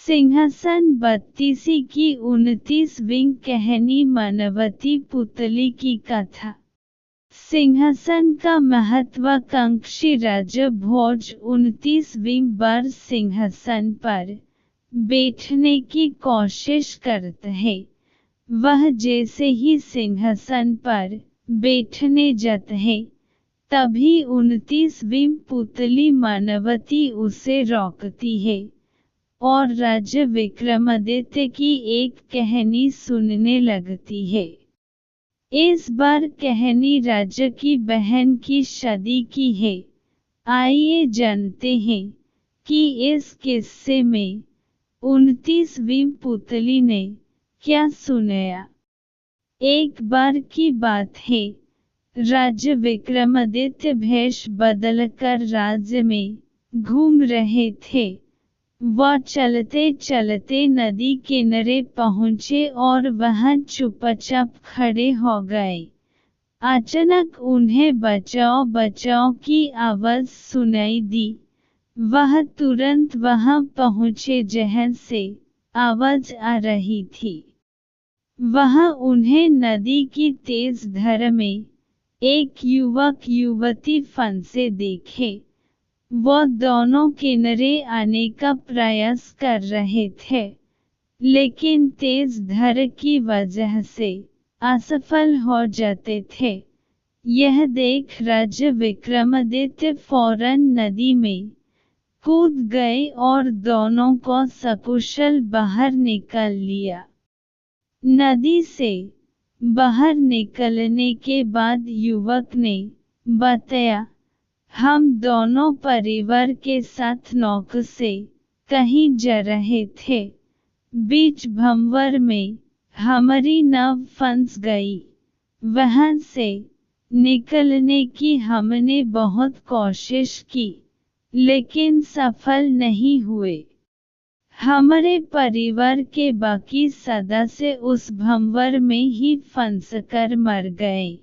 सिंहासन 32 की 29वीं कहानी मनवती पुतली की कथा। सिंहासन का महत्वाकांक्षी राजा भोज 29वीं बार सिंहासन पर बैठने की कोशिश करता है। वह जैसे ही सिंहासन पर बैठने जाता है, तभी 29वीं पुतली मनवती उसे रोकती है और राजा विक्रमादित्य की एक कहानी सुनने लगती है। इस बार कहानी राजा की बहन की शादी की है। आइए जानते हैं कि इस किस्से में 29वीं पुतली ने क्या सुनाया। एक बार की बात है, राजा विक्रमादित्य भेष बदलकर राज्य में घूम रहे थे। वह चलते चलते नदी किनारे पहुँचे और वहाँ चुपचाप खड़े हो गए। अचानक उन्हें बचाओ बचाओ की आवाज़ सुनाई दी। वह तुरंत वहाँ पहुँचे जहाँ से आवाज़ आ रही थी। वहाँ उन्हें नदी की तेज धारा में एक युवक युवती फंसे देखे। वो दोनों किनारे आने का प्रयास कर रहे थे, लेकिन तेज धारा की वजह से असफल हो जाते थे। यह देख राजा विक्रमादित्य फौरन नदी में कूद गए और दोनों को सकुशल बाहर निकाल लिया। नदी से बाहर निकलने के बाद युवक ने बताया, हम दोनों परिवार के साथ नौका से कहीं जा रहे थे। बीच भंवर में हमारी नाव फंस गई। वहां से निकलने की हमने बहुत कोशिश की, लेकिन सफल नहीं हुए। हमारे परिवार के बाकी सदस्य उस भंवर में ही फंसकर मर गए।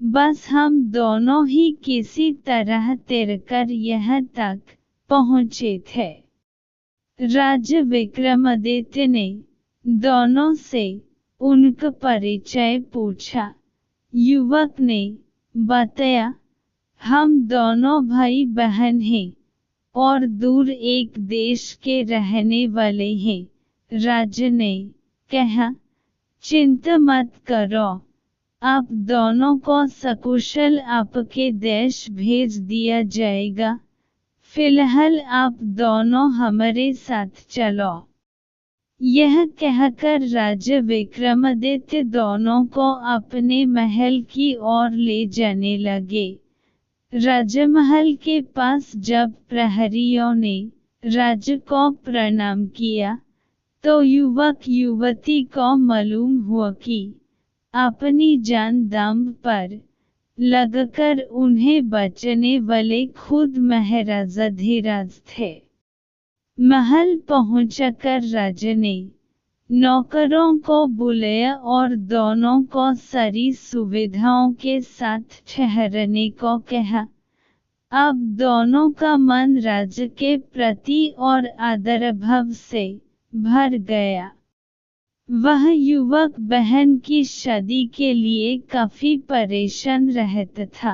बस हम दोनों ही किसी तरह तैरकर यहाँ तक पहुँचे थे। राजा विक्रमादित्य ने दोनों से उनका परिचय पूछा। युवक ने बताया, हम दोनों भाई बहन हैं और दूर एक देश के रहने वाले हैं। राजा ने कहा, चिंता मत करो, आप दोनों को सकुशल आपके देश भेज दिया जाएगा। फिलहाल आप दोनों हमारे साथ चलो। यह कहकर राजा विक्रमादित्य दोनों को अपने महल की ओर ले जाने लगे। राजमहल के पास जब प्रहरियों ने राजा को प्रणाम किया, तो युवक युवती को मालूम हुआ कि अपनी जान दांव पर लगकर उन्हें बचाने वाले खुद महाराजा धीराज थे। महल पहुंचकर राजा ने नौकरों को बुलाया और दोनों को सारी सुविधाओं के साथ ठहरने को कहा। अब दोनों का मन राजा के प्रति और आदर भाव से भर गया। वह युवक बहन की शादी के लिए काफी परेशान रहता था,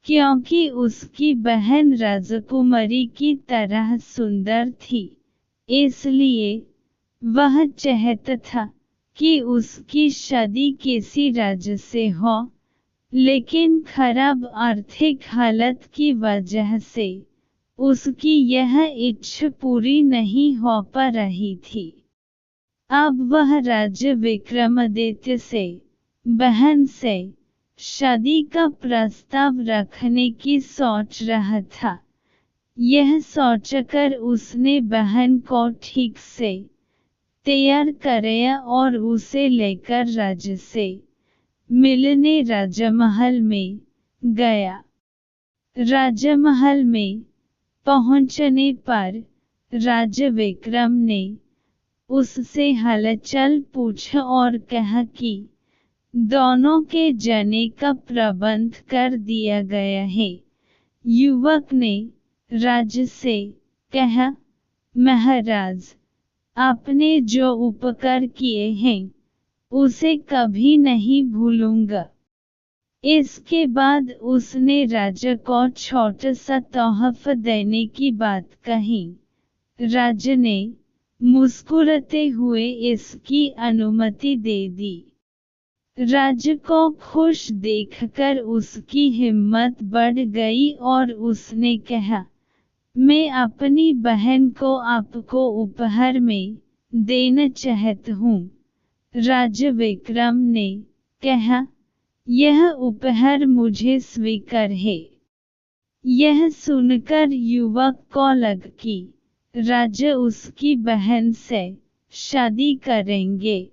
क्योंकि उसकी बहन राजकुमारी की तरह सुंदर थी। इसलिए वह चाहता था कि उसकी शादी किसी राजा से हो, लेकिन खराब आर्थिक हालत की वजह से उसकी यह इच्छा पूरी नहीं हो पा रही थी। अब वह राजा विक्रमादित्य से बहन से शादी का प्रस्ताव रखने की सोच रहा था। यह सोचकर उसने बहन को ठीक से तैयार कराया और उसे लेकर राजा से मिलने राजमहल में गया। राजमहल में पहुंचने पर राजा विक्रम ने उससे हालचाल पूछा और कहा कि दोनों के जाने का प्रबंध कर दिया गया है। युवक ने राजा से कहा, महाराज, आपने जो उपकार किए हैं उसे कभी नहीं भूलूंगा। इसके बाद उसने राजा को छोटा सा तोहफा देने की बात कही। राजा ने मुस्कुराते हुए इसकी अनुमति दे दी। राजा को खुश देखकर उसकी हिम्मत बढ़ गई और उसने कहा, मैं अपनी बहन को आपको उपहार में देना चाहता हूँ। राजा विक्रम ने कहा, यह उपहार मुझे स्वीकार है। यह सुनकर युवक को लगा कि राजा उसकी बहन से शादी करेंगे,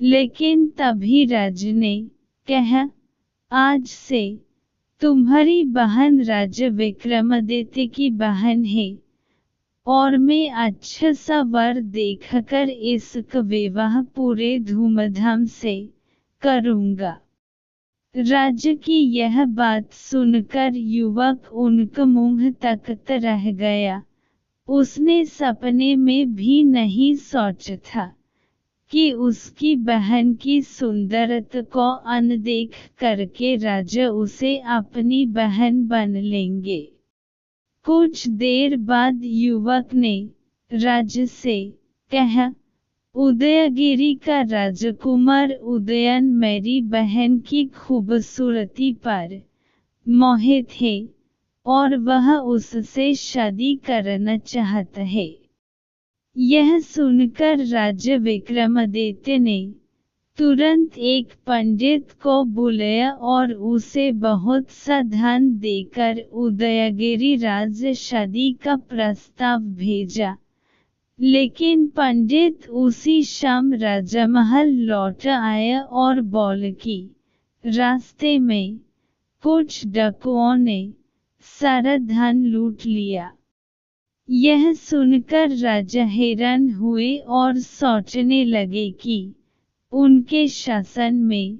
लेकिन तभी राजा ने कहा, आज से तुम्हारी बहन राजा विक्रमादित्य की बहन है और मैं अच्छा सा वर देखकर इसका विवाह पूरे धूमधाम से करूँगा। राजा की यह बात सुनकर युवक उनका मुंह तकता रह गया। उसने सपने में भी नहीं सोचा था कि उसकी बहन की सुंदरता को अनदेख करके राजा उसे अपनी बहन बन लेंगे। कुछ देर बाद युवक ने राजा से कहा, उदयगिरी का राजकुमार उदयन मेरी बहन की खूबसूरती पर मोहित है और वह उससे शादी करना चाहता है। यह सुनकर राजा विक्रमादित्य ने तुरंत एक पंडित को बुलाया और उसे बहुत सा धन देकर उदयगिरी राज शादी का प्रस्ताव भेजा। लेकिन पंडित उसी शाम राजमहल लौट आया और बोला कि रास्ते में कुछ डाकुओं ने सारा धन लूट लिया। यह सुनकर राजा हैरान हुए और सोचने लगे कि उनके शासन में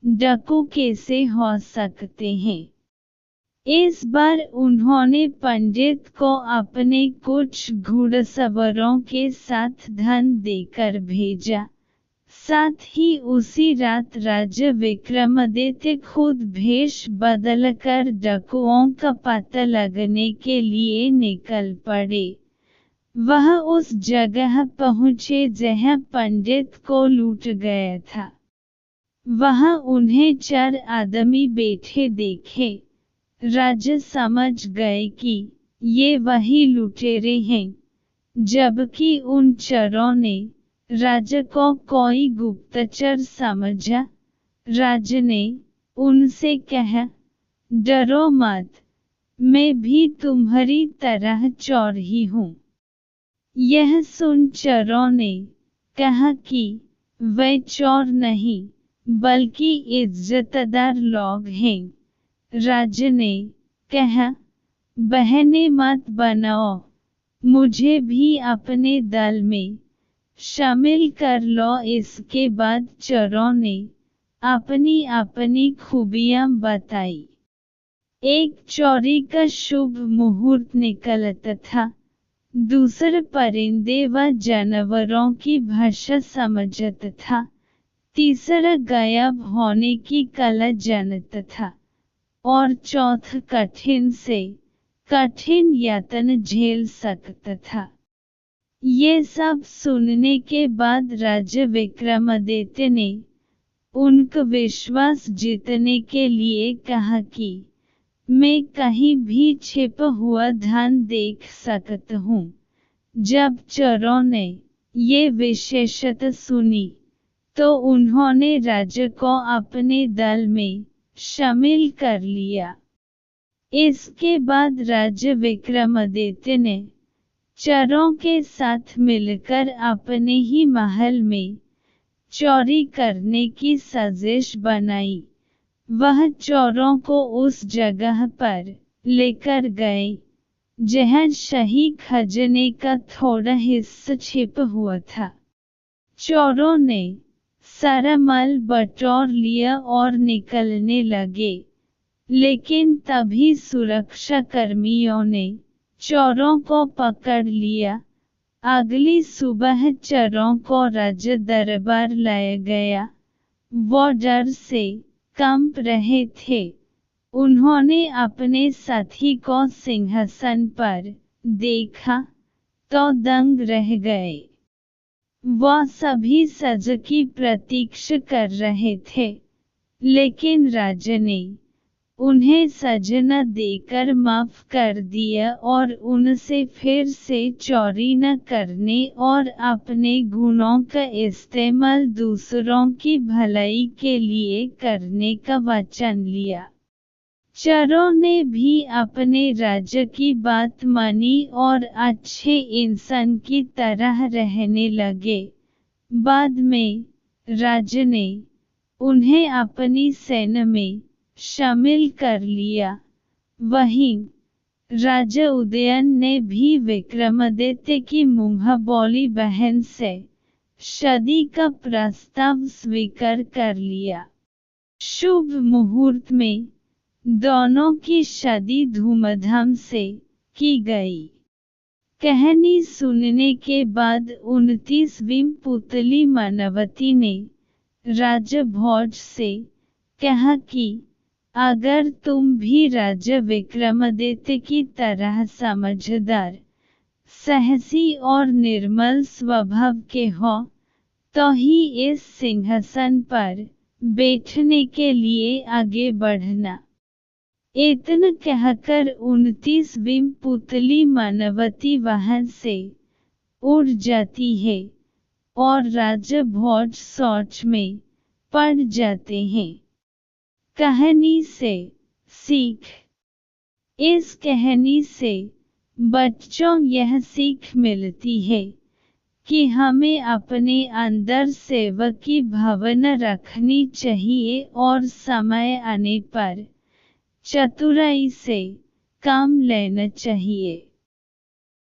डाकू कैसे हो सकते हैं। इस बार उन्होंने पंडित को अपने कुछ घुड़सवारों के साथ धन देकर भेजा। साथ ही उसी रात राजा विक्रमादित्य खुद भेष बदलकर डाकुओं का पता लगाने के लिए निकल पड़े। वह उस जगह पहुँचे जहाँ पंडित को लूट गया था। वहाँ उन्हें 4 आदमी बैठे देखे। राजा समझ गए कि ये वही लुटेरे हैं, जबकि उन चोरों ने राजा को कोई गुप्तचर समझा। राजा ने उनसे कहा, डरो मत, मैं भी तुम्हारी तरह चोर ही हूँ। यह सुन चोरों ने कहा कि वे चोर नहीं बल्कि इज्जतदार लोग हैं। राजा ने कहा, बहनें मत बनाओ, मुझे भी अपने दल में शामिल कर लो। इसके बाद चोरों ने अपनी अपनी खूबियां बताई। एक चोरी का शुभ मुहूर्त निकलता था, दूसरा परिंदे व जानवरों की भाषा समझता था, तीसरा गायब होने की कला जानता था और चौथा कठिन से कठिन यातना झेल सकता था। ये सब सुनने के बाद राजा विक्रमादित्य ने उनका विश्वास जीतने के लिए कहा कि मैं कहीं भी छिपा हुआ धन देख सकता हूँ। जब चोरों ने ये विशेषता सुनी तो उन्होंने राजा को अपने दल में शामिल कर लिया। इसके बाद राजा विक्रमादित्य ने चोरों के साथ मिलकर अपने ही महल में चोरी करने की साजिश बनाई। वह चोरों को उस जगह पर लेकर गए जहां शाही खजाने का थोड़ा हिस्सा छिपा हुआ था। चोरों ने सारा माल बटोर लिया और निकलने लगे, लेकिन तभी सुरक्षा कर्मियों ने चोरों को पकड़ लिया अगली सुबह चरों को राज दरबार लाया गया। वो डर से कंप रहे थे। उन्होंने अपने साथी को सिंहासन पर देखा तो दंग रह गए। वह सभी सज की प्रतीक्षा कर रहे थे, लेकिन राजा ने उन्हें सज न देकर माफ कर दिया और उनसे फिर से चोरी न करने और अपने गुणों का इस्तेमाल दूसरों की भलाई के लिए करने का वचन लिया। चरों ने भी अपने राजा की बात मानी और अच्छे इंसान की तरह रहने लगे। बाद में राजा ने उन्हें अपनी सेना में शामिल कर लिया। वहीं राजा उदयन ने भी विक्रमादित्य की मुंहबोली बहन से शादी का प्रस्ताव स्वीकार कर लिया। शुभ मुहूर्त में दोनों की शादी धूमधाम से की गई। कहानी सुनने के बाद 29वीं पुतली मानवती ने राजा भोज से कहा कि अगर तुम भी राजा विक्रमादित्य की तरह समझदार, साहसी और निर्मल स्वभाव के हो, तो ही इस सिंहासन पर बैठने के लिए आगे बढ़ना। इतना कहकर 29वीं पुतली मानवती वहां से उड़ जाती है और राजा भोज सोच में पड़ जाते हैं। कहानी से सीख। इस कहानी से बच्चों यह सीख मिलती है कि हमें अपने अंदर सेवा की भावना रखनी चाहिए और समय आने पर चतुराई से काम लेना चाहिए।